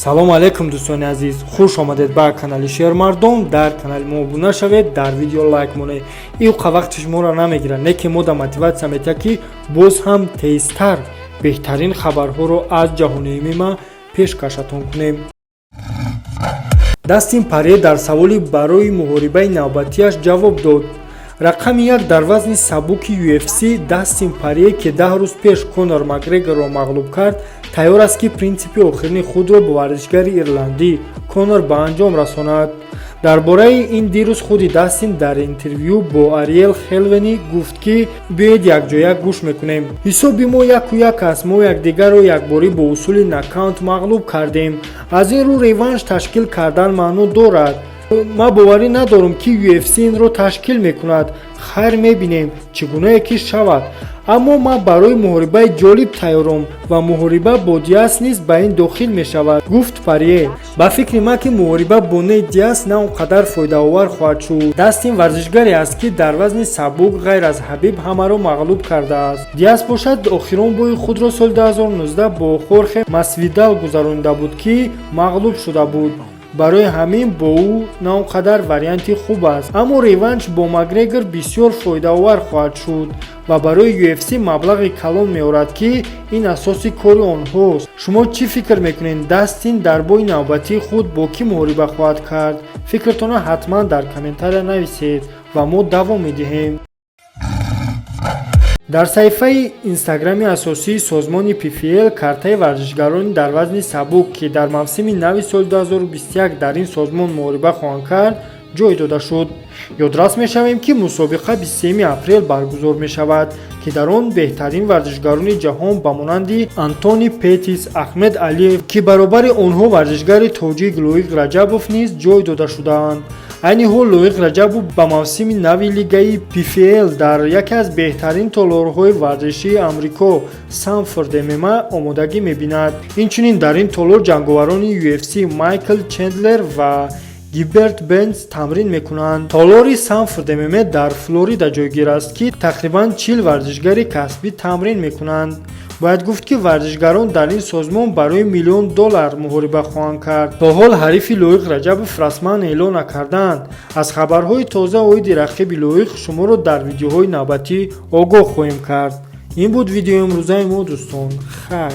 салом алейкум дӯстони азиз, хуш омадед ба канали Шермардон. Дар канали мо обуна шавед, дар видео лайк монед. Иуқа вақти шуморо намегирад, неки мода мотиватсия метавад ки боз ҳам тезтар беҳтарин хабарҳоро аз ҷаҳони ММА пешкашатон кунем. Дастин Порье дар саволи барои муҳорибаи навбатиаш ҷавоб дод. Рақами 1 дар вазни сабуки UFC Дастин Порье ки 10 рӯз пеш Конор Макгрегорро мағлуб кард, тайёр аст ки принсипи охирини худро ба варзишгари ирландӣ Конор ба анҷом расонад. Дар бораи ин дирӯз худи Дастин дар интервю бо Ариел Хелвени гуфт ки биёед якҷоя гӯш мекунем. Ҳисоби мо 1-1 аст. Мо якдигарро якборӣ бо усули нокаут мағлуб кардем. Аз ин рӯ реванш ташкил кардан маъно дорад. Ман боварӣ надорам ки UFC инро ташкил мекунад. Хайр мебинем чӣ гуное ки шавад. Аммо ман барои муҳорибаи ҷолиб тайёрам ва муҳориба бо Диас низ ба ин дохил мешавад, гуфт Порье. Ба фикри ман ки муҳориба бо Нейт Диас на он қадар фоидаовар хоҳад шуд. Дастин варзишгаре аст ки дар вазни сабук ғайр аз Ҳабиб ҳамаро мағлуб кардааст. Диас бошад охирон бои худро соли 2019 бо Хорхе Масвидал гузаронида буд ки мағлуб шуда буд. Барои ҳамин бо ӯ на он қадар варианти хуб аст. Аммо реванш бо Макгрегор бисёр фоидаовар хоҳад шуд ва барои UFC маблағи калон меорад ки ин асоси кори онҳост. Шумо чӣ фикр мекунед? Дастин дар бои навбатии худ бо кӣ муҳориба хоҳад кард? Фикртонро ҳатман дар комментария нависед ва мо давом медиҳем. Дар саҳифаи инстаграми асосии созмони PFL картаи варзишгарони дар вазни сабук ки дар мавсими нави соли 2021 дар ин созмон муҳориба хоҳанд кард ҷой дода шуд. Ёдрас мешавем ки мусобиқа 23 апрел баргузор мешавад ки дар он беҳтарин варзишгарони ҷаҳон ба монанди Антони Петтис, Ахмед Алиев ки баробари онҳо варзишгари тоҷик Лоиқ Раҷабов низ ҷой дода шудаанд. айни ҳол Лоиқ Раҷабов ба мавсими нави лигаи PFL дар яке аз беҳтарин толорҳои варзишии Амрико Sanford MMA омодагӣ мебинад. Инчунин дар ин толор ҷанговарони UFC Майкл Чендлер ва Гилберт Бенц тамрин мекунанд. Толори Sanford MMA дар Флорида ҷойгир аст ки тақрибан 40 варзишгари касбӣ тамрин мекунанд. Бояд гуфт ки варзишгарон дар ин созмон барои $1 миллион муҳориба хоҳанд кард. То ҳол ҳарифи Лоиқ Раҷабов расман эълон накарданд. Аз хабарҳои тоза оиди рақиби Лоиқ шуморо дар видеоҳои навбатӣ огоҳ хоҳем кард. Ин буд видеои имрӯзаи мо дӯстон. Хайр.